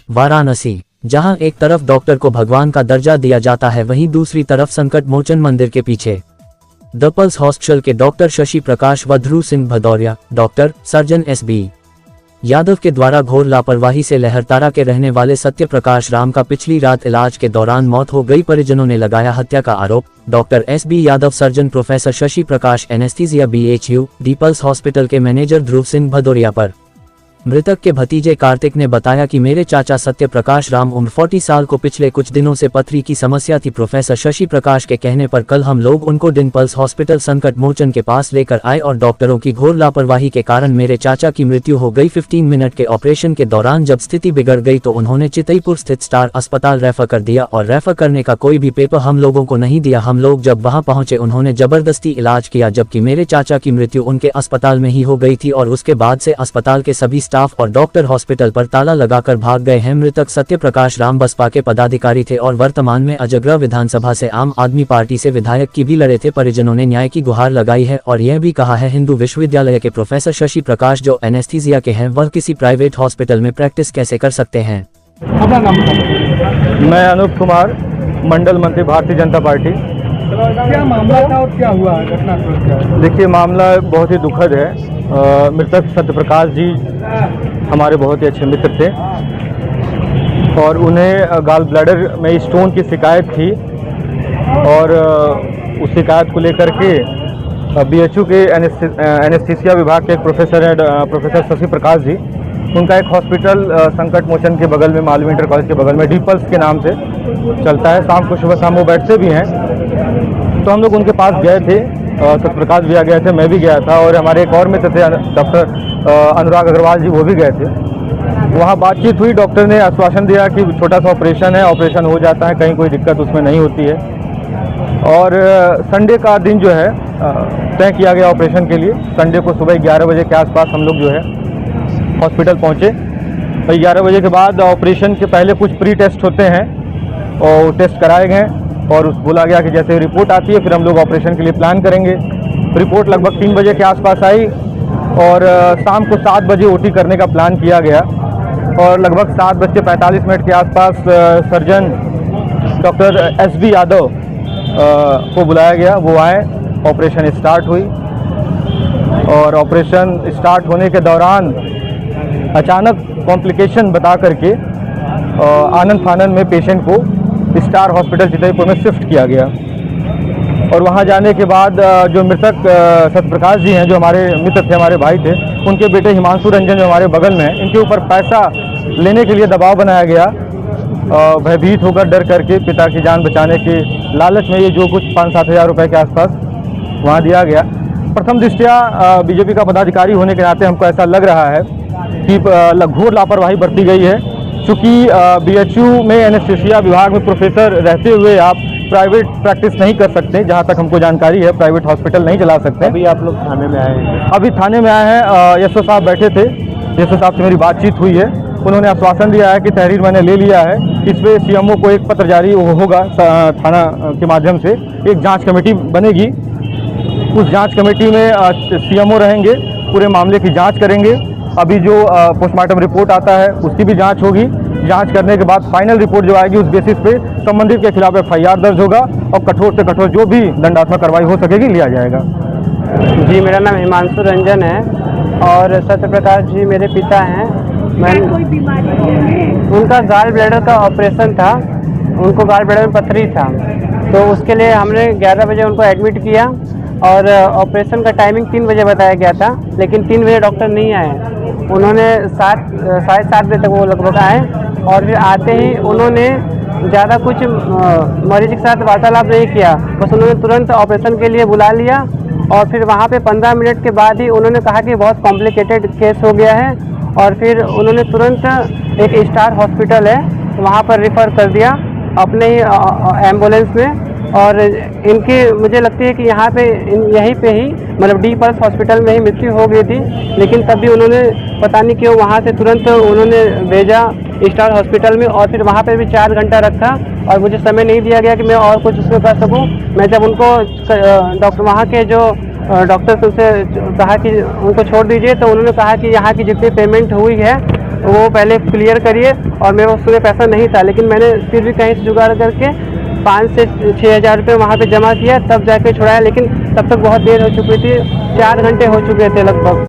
वाराणसी, जहां एक तरफ डॉक्टर को भगवान का दर्जा दिया जाता है, वहीं दूसरी तरफ संकट मोचन मंदिर के पीछे द पल्स हॉस्पिटल के डॉक्टर शशि प्रकाश व Dhruv Singh Bhadauria, doctor surgeon SB Yadav के द्वारा घोर लापरवाही से लहरतारा के रहने वाले सत्य प्रकाश राम का पिछली रात इलाज के दौरान मौत हो गई। परिजनों ने लगाया हत्या का आरोप। Doctor SB Yadav, surgeon professor Shashi Prakash anaesthesia BHU the pulse hospital के मैनेजर ध्रुव सिंह भदौरिया पर। मृतक के भतीजे कार्तिक ने बताया कि मेरे चाचा सत्य प्रकाश राम उम्र 40 साल को पिछले कुछ दिनों से पथरी की समस्या थी। प्रोफेसर शशि प्रकाश के कहने पर कल हम लोग उनको द पल्स हॉस्पिटल संकट मोचन के पास लेकर आए और डॉक्टरों की घोर लापरवाही के कारण मेरे चाचा की मृत्यु हो गई। 15 मिनट के ऑपरेशन के दौरान जब स्थिति बिगड़ गई तो उन्होंने चितईपुर स्थित स्टार अस्पताल रेफर कर दिया और रेफर करने का कोई भी पेपर हम लोगों को नहीं दिया। हम लोग जब वहां पहुंचे उन्होंने जबरदस्ती इलाज किया, जबकि मेरे चाचा की मृत्यु उनके अस्पताल में ही हो गई थी और उसके बाद से अस्पताल के सभी स्टाफ और डॉक्टर हॉस्पिटल पर ताला लगाकर भाग गए हैं। मृतक सत्य प्रकाश राम बसपा के पदाधिकारी थे और वर्तमान में अजगरा विधानसभा से आम आदमी पार्टी से विधायक की भी लड़े थे। परिजनों ने न्याय की गुहार लगाई है और यह भी कहा है हिंदू विश्वविद्यालय के प्रोफेसर शशि प्रकाश जो एनेस्थीसिया के हैं वह किसी प्राइवेट हॉस्पिटल में प्रैक्टिस कैसे कर सकते हैं। मैं अनूप कुमार, मंडल मंत्री भारतीय जनता पार्टी। क्या मामला था और क्या हुआ घटना? देखिए, मामला बहुत ही दुखद है। मृतक सत्य प्रकाश जी हमारे बहुत ही अच्छे मित्र थे और उन्हें गाल ब्लैडर में स्टोन की शिकायत थी और उस शिकायत को लेकर के BHU के एनेस्थीसिया विभाग के एक प्रोफेसर हैं, प्रोफेसर शशि प्रकाश जी, उनका एक हॉस्पिटल संकट मोचन के बगल में, मालवीय इंटर कॉलेज के बगल में डी पल्स के नाम से चलता है। शाम को, सुबह शाम वो बैठते भी हैं। तो हम लोग उनके पास गए थे, सत्य प्रकाश भैया गए थे, मैं भी गया था और हमारे एक और मित्र थे डॉक्टर अनुराग अग्रवाल जी, वो भी गए थे। वहाँ बातचीत हुई। डॉक्टर ने आश्वासन दिया कि छोटा सा ऑपरेशन है, ऑपरेशन हो जाता है, कहीं कोई दिक्कत उसमें नहीं होती है। और संडे का दिन जो है तय किया गया ऑपरेशन के लिए। संडे को सुबह 11 बजे के आसपास हम लोग जो है हॉस्पिटल पहुँचे। 11 बजे के बाद ऑपरेशन के पहले कुछ प्री टेस्ट होते हैं और टेस्ट कराए गए और बोला गया कि जैसे रिपोर्ट आती है फिर हम लोग ऑपरेशन के लिए प्लान करेंगे। रिपोर्ट लगभग 3 बजे के आसपास आई और शाम को 7 बजे OT करने का प्लान किया गया और लगभग 7:45 के आसपास सर्जन डॉक्टर SB यादव को बुलाया गया। वो आए, ऑपरेशन स्टार्ट हुई और ऑपरेशन स्टार्ट होने के दौरान अचानक कॉम्प्लिकेशन बता करके आनंद फानन में पेशेंट को स्टार हॉस्पिटल चितईपुर में शिफ्ट किया गया। और वहां जाने के बाद जो मृतक सत्य प्रकाश जी हैं, जो हमारे मित्र थे, हमारे भाई थे, उनके बेटे हिमांशु रंजन जो हमारे बगल में हैं, इनके ऊपर पैसा लेने के लिए दबाव बनाया गया। भयभीत होकर, डर करके, पिता की जान बचाने के लालच में ये जो कुछ 5-7 हज़ार रुपये के आसपास वहाँ दिया गया। प्रथम दृष्टया BJP का पदाधिकारी होने के नाते हमको ऐसा लग रहा है कि घोर लापरवाही बरती गई है। चूँकि BHU में एनेस्थीसिया विभाग में प्रोफेसर रहते हुए आप प्राइवेट प्रैक्टिस नहीं कर सकते, जहाँ तक हमको जानकारी है, प्राइवेट हॉस्पिटल नहीं चला सकते। अभी आप लोग थाने में आए हैं? अभी थाने में आए हैं। यशो साहब बैठे थे, यशो साहब से मेरी बातचीत हुई है। उन्होंने आश्वासन दिया है कि तहरीर मैंने ले लिया है। इस पर CMO को एक पत्र जारी होगा थाना के माध्यम से, एक जाँच कमेटी बनेगी। उस जाँच कमेटी में CMO रहेंगे, पूरे मामले की जाँच करेंगे। अभी जो पोस्टमार्टम रिपोर्ट आता है उसकी भी जांच होगी। जांच करने के बाद फाइनल रिपोर्ट जो आएगी उस बेसिस पे संबंधित के खिलाफ FIR दर्ज होगा और कठोर से कठोर जो भी दंडात्मक कार्रवाई हो सकेगी लिया जाएगा। जी, मेरा नाम हिमांशु रंजन है और सत्य प्रकाश जी मेरे पिता हैं। मैं उनका गाल ब्लैडर का ऑपरेशन था, उनको गाल ब्लैडर में पथरी था, तो उसके लिए हमने 11 बजे उनको एडमिट किया और ऑपरेशन का टाइमिंग 3 बजे बताया गया था, लेकिन 3 बजे डॉक्टर नहीं आए। उन्होंने 7:30 बजे तक वो लगभग आए और फिर आते ही उन्होंने ज़्यादा कुछ मरीज के साथ वार्तालाप नहीं किया, बस उन्होंने तुरंत ऑपरेशन के लिए बुला लिया और फिर वहाँ पे 15 मिनट के बाद ही उन्होंने कहा कि बहुत कॉम्प्लिकेटेड केस हो गया है और फिर उन्होंने तुरंत एक स्टार हॉस्पिटल है वहाँ पर रिफ़र कर दिया अपने ही एम्बुलेंस में। और इनकी मुझे लगती है कि यहाँ पे यहीं पे ही मतलब डी पल्स हॉस्पिटल में ही मृत्यु हो गई थी, लेकिन तब भी उन्होंने पता नहीं क्यों वहाँ से तुरंत उन्होंने भेजा स्टार हॉस्पिटल में और फिर वहाँ पे भी 4 घंटा रखा और मुझे समय नहीं दिया गया कि मैं और कुछ उसमें कर सकूँ। मैं जब उनको डॉक्टर वहाँ के जो डॉक्टर से कहा कि उनको छोड़ दीजिए तो उन्होंने कहा कि यहाँ की जितनी पेमेंट हुई है वो पहले क्लियर करिए, और मेरे पास उसमें पैसा नहीं था, लेकिन मैंने फिर भी कहीं से जुगाड़ करके 5 से 6 हज़ार रुपये वहाँ पे जमा किया, तब जाके छुड़ाया। लेकिन तब तक बहुत देर हो चुकी थी, 4 घंटे हो चुके थे लगभग।